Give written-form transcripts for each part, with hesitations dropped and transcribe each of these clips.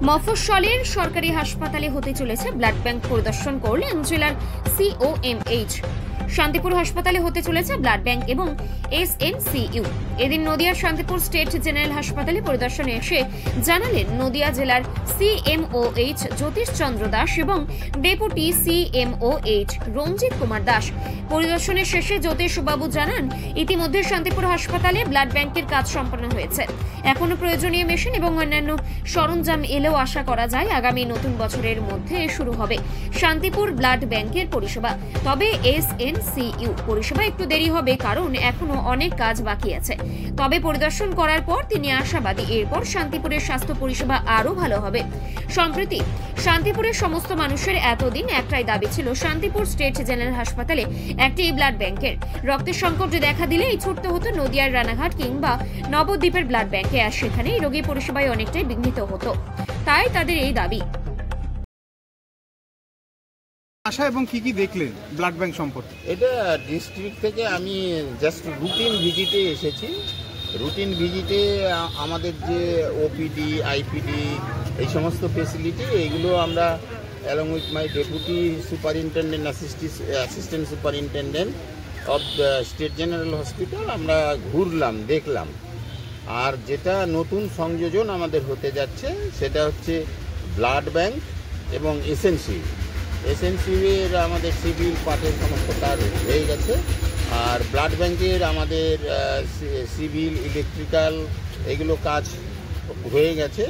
মফস্বলের সরকারি হাসপাতালে হতে চলেছে ব্লাড ব্যাংক পরিদর্শন করলেন জেলার COMH। শান্তিপুর হাসপাতালে হতে চলেছে ব্লাড ব্যাংক এবং SNCU। এদিন নদিয়ার শান্তিপুর স্টেট জেনারেল হাসপাতালে পরিদর্শনে এসে জানালেন নদিয়া জেলার CMOH জ্যোতিষ চন্দ্র দাস এবং ডেপুটি CMOH রঞ্জিত কুমার দাস। পরিদর্শনের শেষে জ্যোতিষবাবু জানান, ইতিমধ্যে শান্তিপুর হাসপাতালে ব্লাড ব্যাংকের কাজ সম্পন্ন হয়েছে। এখনো প্রয়োজনীয় মেশিন এবং অন্যান্য সরঞ্জাম এলেও আশা করা যায় আগামী নতুন বছরের মধ্যে শুরু হবে শান্তিপুর ব্লাড ব্যাংকের পরিষেবা। তবে SNCU পরিষেবা একটু দেরি হবে, কারণ এখনো অনেক কাজ বাকি আছে। তবে পরিদর্শন করার পর তিনি আশাবাদী এরপর শান্তিপুরের স্বাস্থ্য পরিষেবা আরো ভালো হবে। সম্প্রতি শান্তিপুরের সমস্ত মানুষের এতদিন একটাই দাবি ছিল শান্তিপুর স্টেট জেনারেল হাসপাতালে একটি ব্লাড ব্যাংকের। রক্তের সংকট দেখা দিলেই ছুটতে হতো নদিয়ার রানাঘাট কিংবা নবদ্বীপের ব্লাড ব্যাংকে, আর সেখানেই রোগী পরিষেবায় অনেকটাই বিঘ্নিত হতো। তাই তাদের এই দাবি। আশা এবং কি দেখলেন ব্লাড ব্যাংক সম্পর্কে? এটা ডিস্ট্রিক্ট থেকে আমি জাস্ট রুটিন ভিজিটে এসেছি। রুটিন ভিজিটে আমাদের যে OPD, IPD এই সমস্ত ফেসিলিটি এইগুলো আমরা along with my deputy superintendent assistant superintendent of the state general hospital আমরা ঘুরলাম, দেখলাম। আর যেটা নতুন সংযোজন আমাদের হতে যাচ্ছে সেটা হচ্ছে ব্লাড ব্যাংক এবং SNCU-এর আমাদের সিভিল পার্টের সমস্ত কাজ হয়ে গেছে। আর ব্লাড ব্যাংকের আমাদের সিভিল, ইলেকট্রিক্যাল এগুলো কাজ হয়ে গেছে।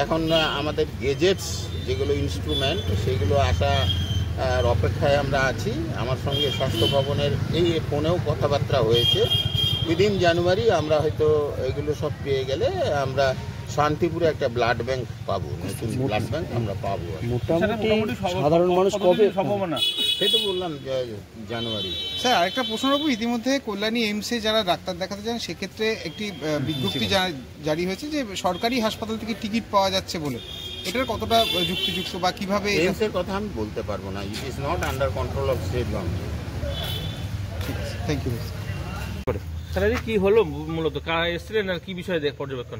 এখন আমাদের গেজেটস যেগুলো ইনস্ট্রুমেন্ট সেগুলো আসার অপেক্ষায় আমরা আছি। আমার সঙ্গে স্বাস্থ্য ভবনের এই ফোনেও কথাবার্তা হয়েছে। উইদিন জানুয়ারি আমরা হয়তো এগুলো সব পেয়ে গেলে আমরা শান্তিপুরে একটা ব্লাড ব্যাংক পাবো, নতুন ব্লাড ব্যাংক আমরা পাবো। মোটামুটি সাধারণ মানুষ কবে সম্ভাবনা? সেই তো বললাম জানুয়ারি। স্যার আরেকটা প্রশ্ন রাখবো, ইতিমধ্যে কল্যাণী এইমসে যারা ডাক্তার দেখাতে যান সেক্ষেত্রে একটি বিজ্ঞপ্তি জারি হয়েছে যে সরকারি হাসপাতাল থেকে টিকিট পাওয়া যাচ্ছে বলে, এটার কতটা যুক্তিযুক্ত বা কিভাবে? এইমসের কথা আমি বলতে পারবো না, it is not under control of state government. ঠিক আছে, থ্যাংক ইউ। কি হলো মূলত, কারা এসেছিলেন আর কি বিষয়ে পর্যবেক্ষণ?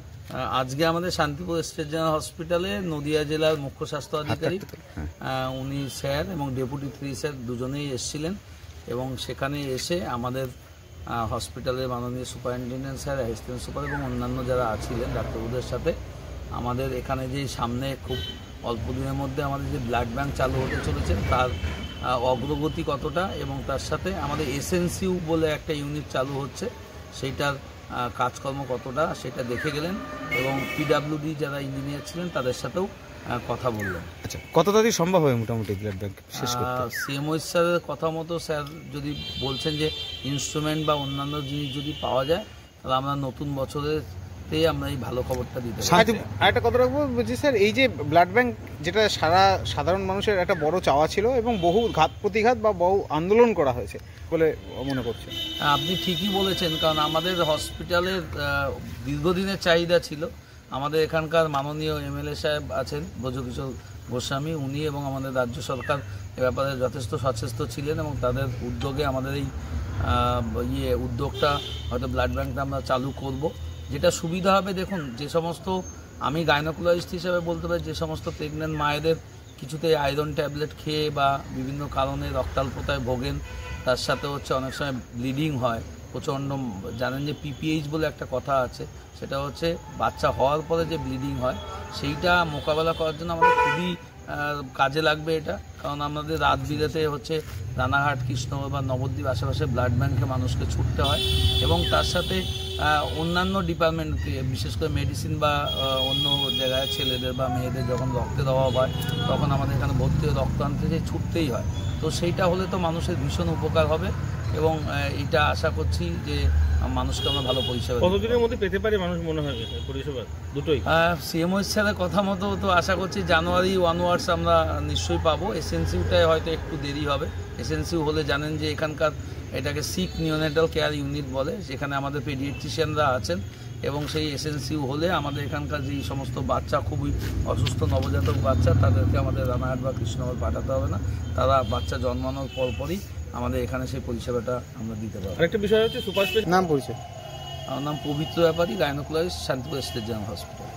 আজকে আমাদের শান্তিপুর স্টেট জেনারেল হসপিটালে নদিয়া জেলার মুখ্য স্বাস্থ্য আধিকারিক উনি স্যার এবং ডেপুটি 3 স্যার দুজনেই এসেছিলেন এবং সেখানে এসে আমাদের হসপিটালের মাননীয় সুপারিনটেন্ডেন্ট স্যার, অ্যাসিস্ট্যান্ট সুপার এবং অন্যান্য যারা আছিলেন ডাক্তারবাবুদের সাথে আমাদের এখানে যে সামনে খুব অল্প দিনের মধ্যে আমাদের যে ব্লাড ব্যাংক চালু হতে চলেছে তার অগ্রগতি কতটা এবং তার সাথে আমাদের SNCU বলে একটা ইউনিট চালু হচ্ছে সেইটার কাজকর্ম কতটা সেটা দেখে গেলেন এবং PWD যারা ইঞ্জিনিয়ার ছিলেন তাদের সাথেও কথা বললেন। আচ্ছা, কত তাড়াতাড়ি সম্ভব হবে মোটামুটি ব্লাড ব্যাংক শেষ করতে? CMOH স্যারের কথা মতো স্যার যদি বলছেন যে ইনস্ট্রুমেন্ট বা অন্যান্য জিনিস যদি পাওয়া যায় তাহলে আমরা নতুন বছরের আমরা এই ভালো খবরটা দিতে পারি। আরেকটা কথা রাখবো, বলছি স্যার এই যে ব্লাড ব্যাংক যেটা সাধারণ মানুষের একটা বড় চাওয়া ছিল এবং বহু ঘাত প্রতিঘাত বা বহু আন্দোলন করা হয়েছে বলে মনে করছেন? আপনি ঠিকই বলেছেন, কারণ আমাদের হসপিটালের দীর্ঘদিনের চাহিদা ছিল। আমাদের এখানকার মাননীয় MLA সাহেব আছেন ব্রজকিশোর গোস্বামী, উনি এবং আমাদের রাজ্য সরকার এ ব্যাপারে যথেষ্ট সচেষ্ট ছিলেন এবং তাদের উদ্যোগে আমাদের এই উদ্যোগটা হয়তো ব্লাড ব্যাংকটা আমরা চালু করব। যেটা সুবিধা হবে, দেখুন যে সমস্ত, আমি গাইনোকোলজিস্ট হিসেবে বলতে পারি, যে সমস্ত প্রেগনেন্ট মায়েদের কিছুতে আয়রন ট্যাবলেট খেয়ে বা বিভিন্ন কারণে রক্তাল্পতায় ভোগেন, তার সাথে হচ্ছে অনেক সময় ব্লিডিং হয় প্রচণ্ড, জানেন যে PPH বলে একটা কথা আছে, সেটা হচ্ছে বাচ্চা হওয়ার পরে যে ব্লিডিং হয় সেইটা মোকাবেলা করার জন্য আমাদের খুবই কাজে লাগবে এটা। কারণ আমাদের রাত বিরেতে হচ্ছে রানাঘাট, কৃষ্ণনগর বা নবদ্বীপ আশেপাশে ব্লাড ব্যাংকে মানুষকে ছুটতে হয় এবং তার সাথে অন্যান্য ডিপার্টমেন্টকে, বিশেষ করে মেডিসিন বা অন্য জায়গায় ছেলেদের বা মেয়েদের যখন রক্তের অভাব হয় তখন আমাদের এখানে ভর্তি হয়ে রক্ত আনতে যে ছুটতেই হয়। তো সেইটা হলে তো মানুষের ভীষণ উপকার হবে এবং এটা আশা করছি যে মানুষকে আমরা ভালো পরিষেবা। কতদিনের মধ্যে পেতে পারে মানুষ মনে হয় পরিষেবা দুটোই? CMOH স্যারের কথা মতো তো আশা করছি জানুয়ারি অনওয়ার্ডস আমরা নিশ্চয়ই পাবো। SNCU-টায় হয়তো একটু দেরি হবে। SNCU হলে জানেন যে এখানকার এটাকে সিক নিওনেটাল কেয়ার ইউনিট বলে, সেখানে আমাদের পেডিয়াট্রিশিয়ানরা আছেন এবং সেই SNCU হলে আমাদের এখানকার যেই সমস্ত বাচ্চা খুবই অসুস্থ নবজাতক বাচ্চা তাদেরকে আমাদের রানাঘাট বা কৃষ্ণনগর পাঠাতে হবে না, তারা বাচ্চা জন্মানোর পরপরই আমাদের এখানে সেই পরিষেবাটা আমরা দিতে পারবো। আরেকটা বিষয় হচ্ছে সুপার স্পেশাল নাম পরিচয়? আমার নাম Pabitra Byapari, gynaecologist, Shantipur state general hospital.